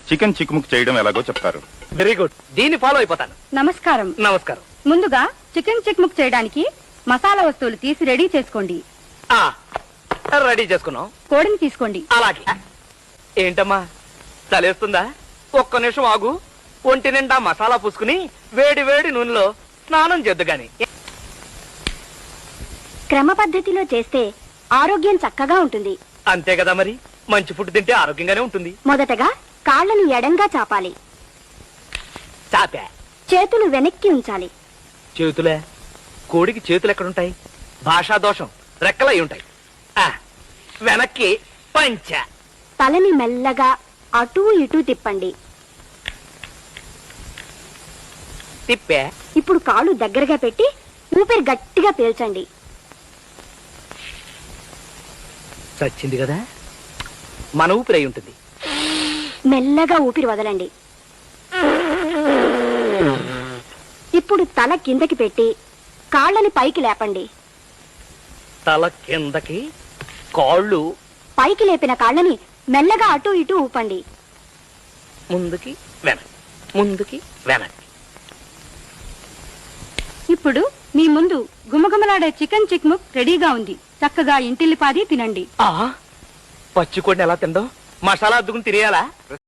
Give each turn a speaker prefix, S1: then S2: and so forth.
S1: Chicken చిక్ముక్ చేయడం ఎలాగో చెప్తారు.
S2: వెరీ గుడ్, దీన్ని ఫాలో అయిపోతాను.
S3: నమస్కారం.
S2: నమస్కారం.
S3: ముందుగా చికెన్ చిక్ముక్ చేయడానికి మసాలా వస్తువులు తీసి రెడీ చేసుకోండి.
S2: రెడీ చేసుకున్నాం.
S3: కోడిని తీసుకోండి.
S2: అలాగే. ఏంటమ్మా చలేస్తుందా? ఒక్క నిమిషం ఆగు. ఒంటి నిండా మసాలా పూసుకుని వేడి వేడి నూనెలో స్నానం చేద్దు గాని.
S4: క్రమ పద్ధతిలో చేస్తే ఆరోగ్యం చక్కగా ఉంటుంది.
S2: అంతే కదా మరి, మంచి ఫుడ్ తింటే ఆరోగ్యంగానే ఉంటుంది.
S4: మొదటగా కాళ్లను ఎడంగా చాపాలి.
S2: చాపా.
S4: చేతులు వెనక్కి ఉంచాలి.
S2: చేతులే? కోడికి చేతులు ఎక్కడుంటాయి? భాషా దోషం, రెక్కలై ఉంటాయి. వెనక్కి పంచ.
S4: తలని మెల్లగా అటూ ఇటూ తిప్పండి.
S2: తిప్పే.
S4: ఇప్పుడు కాళ్ళు దగ్గరగా పెట్టి ఊపిరి గట్టిగా పీల్చండి.
S2: చచ్చింది కదా, మన ఊపిరి అయి ఉంటుంది.
S4: మెల్లగా ఊపిరి వదలండి. ఇప్పుడు తల కిందకి పెట్టి కాళ్ళని పైకి లేపండి.
S2: తల కిందకి, కాళ్ళు
S4: పైకి లేపిన కాళ్ళని మెల్లగా అటూ ఇటూ ఊపండి.
S2: ముందుకి వెనక్కి, ముందుకి వెనక్కి.
S3: ఇప్పుడు మీ ముందు గుమగుమలాడే చికెన్ చిక్ముక్ రెడీగా ఉంది. చక్కగా ఇంటిల్లిపాది తినండి.
S2: పచ్చి కోడిని ఎలా తిందాం? మసాలా అద్దుకుని తినేయాలా?